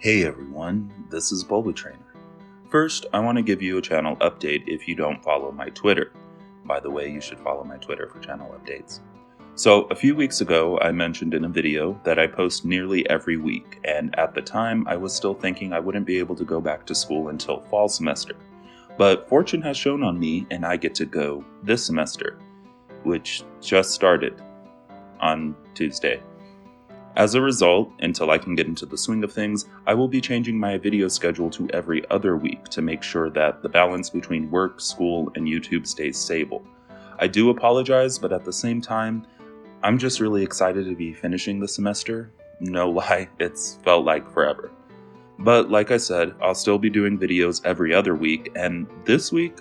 Hey everyone, this is Bulba Trainer. First, I want to give you a channel update if you don't follow my Twitter. By the way, you should follow my Twitter for channel updates. So, a few weeks ago, I mentioned in a video that I post nearly every week, and at the time, I was still thinking I wouldn't be able to go back to school until fall semester. But fortune has shown on me, and I get to go this semester, which just started on Tuesday. As a result, until I can get into the swing of things, I will be changing my video schedule to every other week to make sure that the balance between work, school, and YouTube stays stable. I do apologize, but at the same time, I'm just really excited to be finishing the semester. No lie, it's felt like forever. But like I said, I'll still be doing videos every other week, and this week,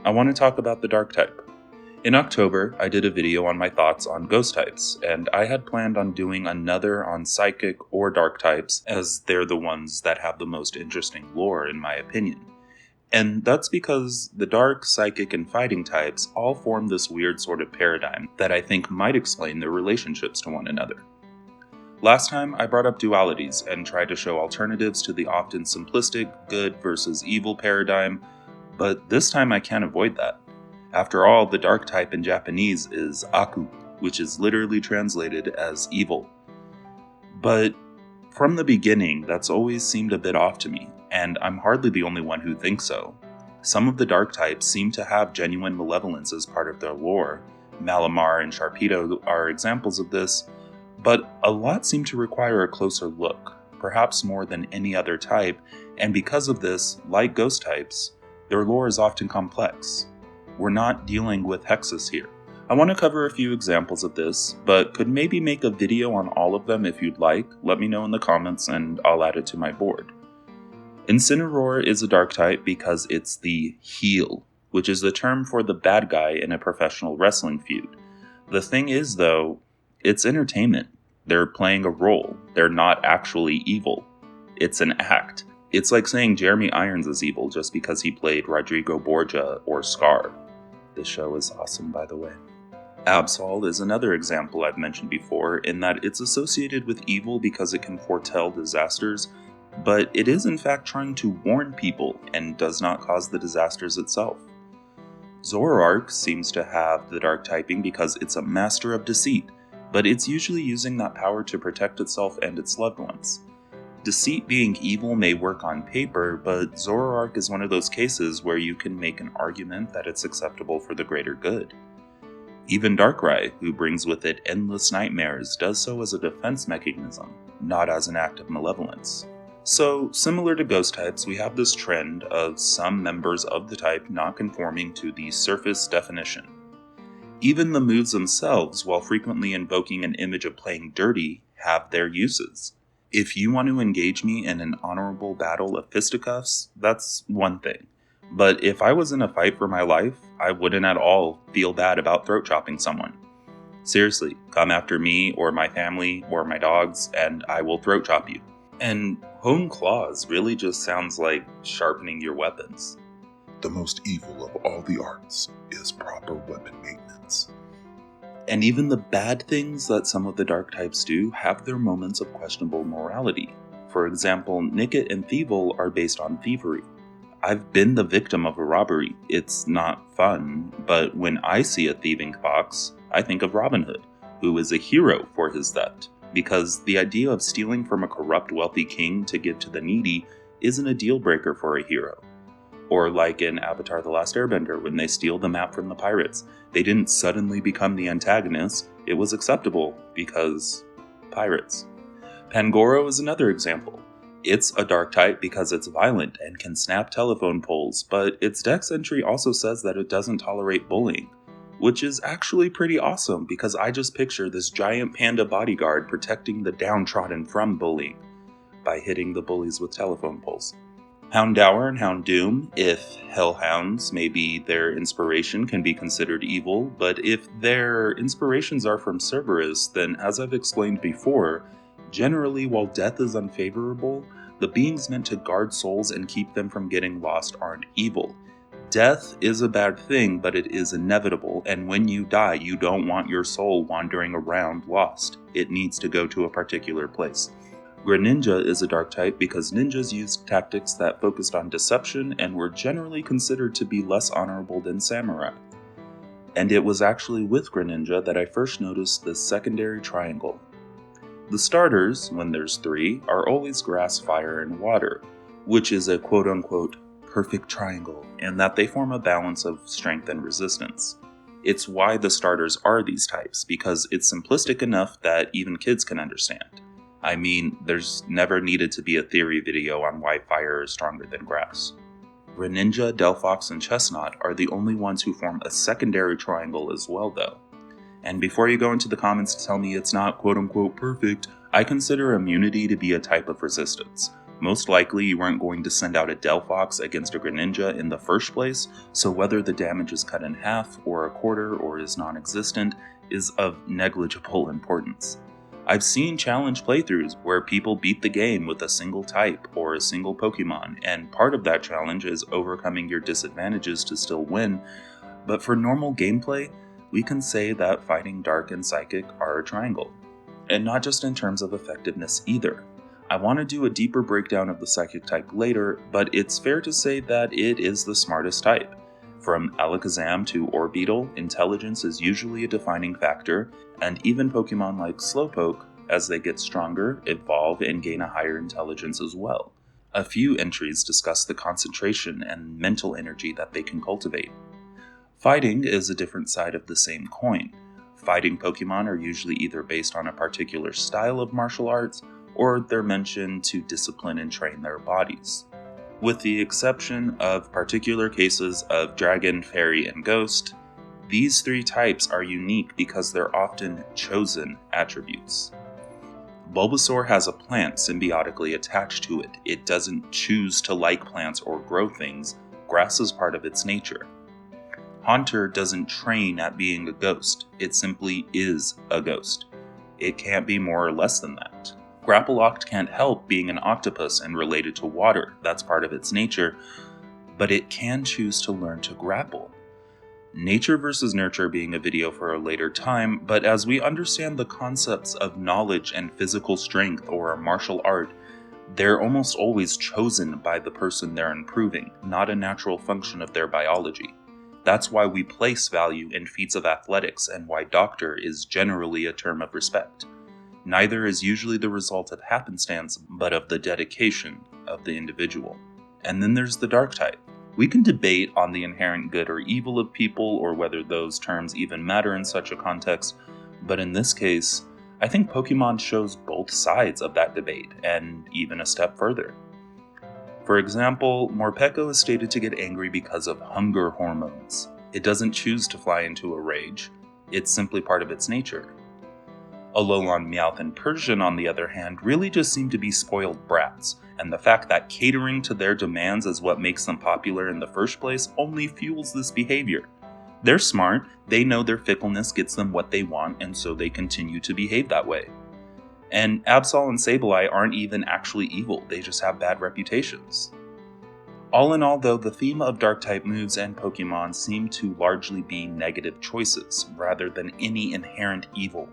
I want to talk about the dark type. In October, I did a video on my thoughts on ghost types, and I had planned on doing another on psychic or dark types, as they're the ones that have the most interesting lore in my opinion. And that's because the dark, psychic, and fighting types all form this weird sort of paradigm that I think might explain their relationships to one another. Last time, I brought up dualities and tried to show alternatives to the often simplistic good versus evil paradigm, but this time I can't avoid that. After all, the dark type in Japanese is aku, which is literally translated as evil. But from the beginning, that's always seemed a bit off to me, and I'm hardly the only one who thinks so. Some of the dark types seem to have genuine malevolence as part of their lore. Malamar and Sharpedo are examples of this, but a lot seem to require a closer look, perhaps more than any other type, and because of this, like ghost types, their lore is often complex. We're not dealing with hexes here. I want to cover a few examples of this, but could maybe make a video on all of them if you'd like. Let me know in the comments and I'll add it to my board. Incineroar is a dark type because it's the heel, which is the term for the bad guy in a professional wrestling feud. The thing is, though, it's entertainment. They're playing a role. They're not actually evil. It's an act. It's like saying Jeremy Irons is evil just because he played Rodrigo Borgia or Scar. This show is awesome, by the way. Absol is another example I've mentioned before in that it's associated with evil because it can foretell disasters, but it is in fact trying to warn people and does not cause the disasters itself. Zoroark seems to have the dark typing because it's a master of deceit, but it's usually using that power to protect itself and its loved ones. Deceit being evil may work on paper, but Zoroark is one of those cases where you can make an argument that it's acceptable for the greater good. Even Darkrai, who brings with it endless nightmares, does so as a defense mechanism, not as an act of malevolence. So, similar to ghost types, we have this trend of some members of the type not conforming to the surface definition. Even the moves themselves, while frequently invoking an image of playing dirty, have their uses. If you want to engage me in an honorable battle of fisticuffs, that's one thing. But if I was in a fight for my life, I wouldn't at all feel bad about throat chopping someone. Seriously, come after me or my family or my dogs and I will throat chop you. And hone claws really just sounds like sharpening your weapons. The most evil of all the arts is proper weapon maintenance. And even the bad things that some of the dark types do have their moments of questionable morality. For example, Nickit and Thievul are based on thievery. I've been the victim of a robbery. It's not fun, but when I see a thieving fox, I think of Robin Hood, who is a hero for his theft, because the idea of stealing from a corrupt wealthy king to give to the needy isn't a deal breaker for a hero. Or like in Avatar: The Last Airbender, when they steal the map from the pirates, they didn't suddenly become the antagonists, it was acceptable because pirates. Pangoro is another example. It's a dark type because it's violent and can snap telephone poles, but its dex entry also says that it doesn't tolerate bullying, which is actually pretty awesome because I just picture this giant panda bodyguard protecting the downtrodden from bullying by hitting the bullies with telephone poles. Houndour and Houndoom, if hellhounds maybe their inspiration, can be considered evil, but if their inspirations are from Cerberus, then as I've explained before, generally while death is unfavorable, the beings meant to guard souls and keep them from getting lost aren't evil. Death is a bad thing, but it is inevitable, and when you die, you don't want your soul wandering around lost. It needs to go to a particular place. Greninja is a dark type because ninjas used tactics that focused on deception and were generally considered to be less honorable than samurai. And it was actually with Greninja that I first noticed this secondary triangle. The starters, when there's 3, are always grass, fire, and water, which is a quote-unquote perfect triangle, and that they form a balance of strength and resistance. It's why the starters are these types, because it's simplistic enough that even kids can understand. I mean, there's never needed to be a theory video on why fire is stronger than grass. Greninja, Delphox, and Chestnut are the only ones who form a secondary triangle as well, though. And before you go into the comments to tell me it's not quote-unquote perfect, I consider immunity to be a type of resistance. Most likely you weren't going to send out a Delphox against a Greninja in the first place, so whether the damage is cut in half, or a quarter, or is non-existent, is of negligible importance. I've seen challenge playthroughs where people beat the game with a single type or a single Pokemon, and part of that challenge is overcoming your disadvantages to still win, but for normal gameplay, we can say that fighting Dark and Psychic are a triangle. And not just in terms of effectiveness either. I want to do a deeper breakdown of the Psychic type later, but it's fair to say that it is the smartest type. From Alakazam to Orbeetle, intelligence is usually a defining factor, and even Pokemon like Slowpoke, as they get stronger, evolve and gain a higher intelligence as well. A few entries discuss the concentration and mental energy that they can cultivate. Fighting is a different side of the same coin. Fighting Pokemon are usually either based on a particular style of martial arts, or they're mentioned to discipline and train their bodies. With the exception of particular cases of Dragon, Fairy, and Ghost, these 3 types are unique because they're often chosen attributes. Bulbasaur has a plant symbiotically attached to it. It doesn't choose to like plants or grow things. Grass is part of its nature. Haunter doesn't train at being a ghost. It simply is a ghost. It can't be more or less than that. Grapploct can't help being an octopus and related to water. That's part of its nature. But it can choose to learn to grapple. Nature versus nurture being a video for a later time, but as we understand the concepts of knowledge and physical strength or a martial art, they're almost always chosen by the person they're improving, not a natural function of their biology. That's why we place value in feats of athletics and why doctor is generally a term of respect. Neither is usually the result of happenstance, but of the dedication of the individual. And then there's the dark type. We can debate on the inherent good or evil of people or whether those terms even matter in such a context, but in this case, I think Pokemon shows both sides of that debate, and even a step further. For example, Morpeko is stated to get angry because of hunger hormones. It doesn't choose to fly into a rage, it's simply part of its nature. Alolan, Meowth, and Persian, on the other hand, really just seem to be spoiled brats, and the fact that catering to their demands is what makes them popular in the first place only fuels this behavior. They're smart, they know their fickleness gets them what they want, and so they continue to behave that way. And Absol and Sableye aren't even actually evil, they just have bad reputations. All in all, though, the theme of Dark-type moves and Pokemon seem to largely be negative choices, rather than any inherent evil.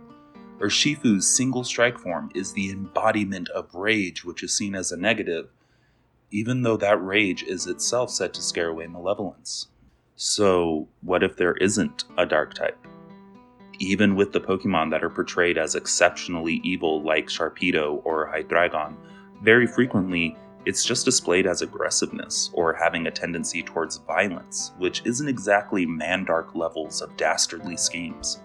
Urshifu's single strike form is the embodiment of rage, which is seen as a negative, even though that rage is itself said to scare away malevolence. So, what if there isn't a dark type? Even with the Pokemon that are portrayed as exceptionally evil like Sharpedo or Hydreigon, very frequently it's just displayed as aggressiveness or having a tendency towards violence, which isn't exactly Mandark levels of dastardly schemes.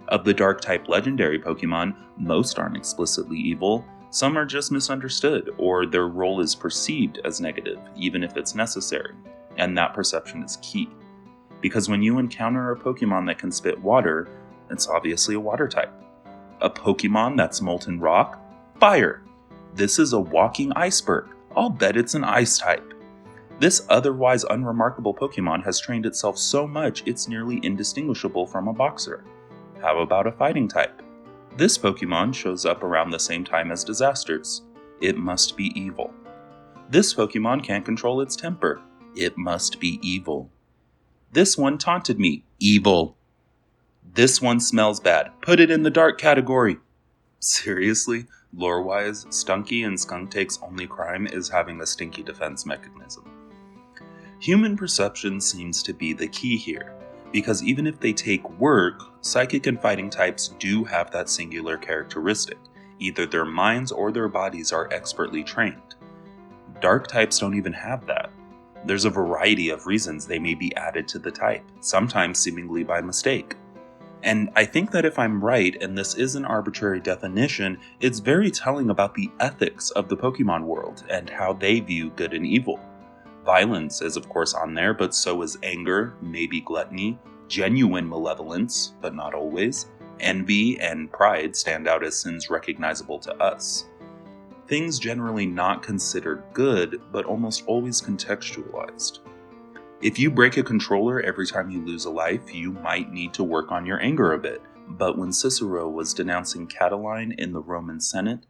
Of the Dark-type legendary Pokemon, most aren't explicitly evil, some are just misunderstood, or their role is perceived as negative, even if it's necessary, and that perception is key. Because when you encounter a Pokemon that can spit water, it's obviously a water type. A Pokemon that's molten rock? Fire! This is a walking iceberg. I'll bet it's an ice type. This otherwise unremarkable Pokemon has trained itself so much it's nearly indistinguishable from a boxer. How about a fighting type? This Pokemon shows up around the same time as disasters. It must be evil. This Pokemon can't control its temper. It must be evil. This one taunted me. Evil. This one smells bad. Put it in the dark category. Seriously? Lore-wise, Stunky and Skunktake's only crime is having a stinky defense mechanism. Human perception seems to be the key here, because even if they take work, psychic and fighting types do have that singular characteristic. Either their minds or their bodies are expertly trained. Dark types don't even have that. There's a variety of reasons they may be added to the type, sometimes seemingly by mistake. And I think that if I'm right, and this is an arbitrary definition, it's very telling about the ethics of the Pokémon world and how they view good and evil. Violence is of course on there, but so is anger, maybe gluttony, genuine malevolence, but not always. Envy and pride stand out as sins recognizable to us. Things generally not considered good, but almost always contextualized. If you break a controller every time you lose a life, you might need to work on your anger a bit. But when Cicero was denouncing Catiline in the Roman Senate,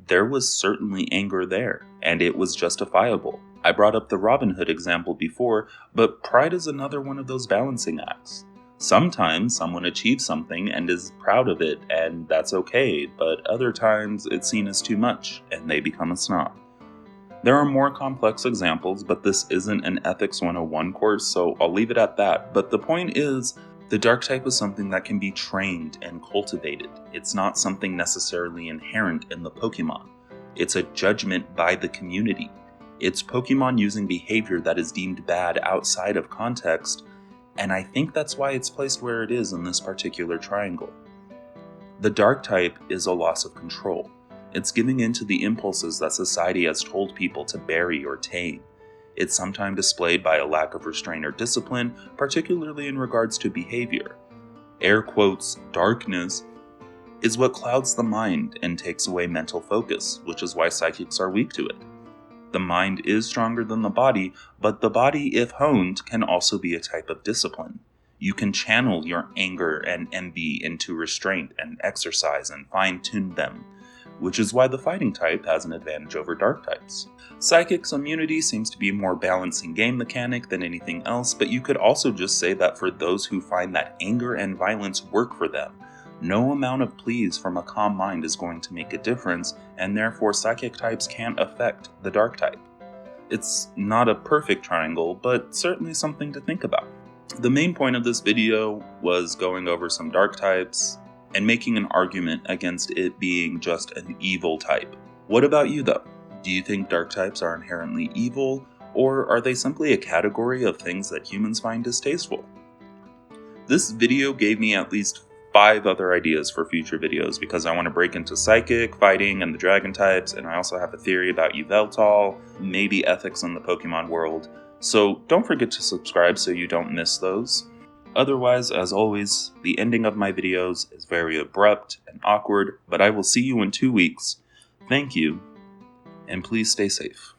there was certainly anger there, and it was justifiable. I brought up the Robin Hood example before, but pride is another one of those balancing acts. Sometimes someone achieves something and is proud of it, and that's okay, but other times it's seen as too much, and they become a snob. There are more complex examples, but this isn't an Ethics 101 course, so I'll leave it at that. But the point is, the dark type is something that can be trained and cultivated. It's not something necessarily inherent in the Pokémon. It's a judgment by the community. It's Pokémon using behavior that is deemed bad outside of context, and I think that's why it's placed where it is in this particular triangle. The dark type is a loss of control. It's giving in to the impulses that society has told people to bury or tame. It's sometimes displayed by a lack of restraint or discipline, particularly in regards to behavior. Air quotes, darkness, is what clouds the mind and takes away mental focus, which is why psychics are weak to it. The mind is stronger than the body, but the body, if honed, can also be a type of discipline. You can channel your anger and envy into restraint and exercise and fine-tune them, which is why the fighting type has an advantage over dark types. Psychic's immunity seems to be a more balancing game mechanic than anything else, but you could also just say that for those who find that anger and violence work for them, no amount of pleas from a calm mind is going to make a difference, and therefore psychic types can't affect the dark type. It's not a perfect triangle, but certainly something to think about. The main point of this video was going over some dark types and making an argument against it being just an evil type. What about you though? Do you think dark types are inherently evil, or are they simply a category of things that humans find distasteful? This video gave me at least 5 other ideas for future videos because I want to break into psychic, fighting, and the dragon types, and I also have a theory about Yveltal, maybe ethics in the Pokemon world. So don't forget to subscribe so you don't miss those. Otherwise, as always, the ending of my videos is very abrupt and awkward, but I will see you in 2 weeks. Thank you, and please stay safe.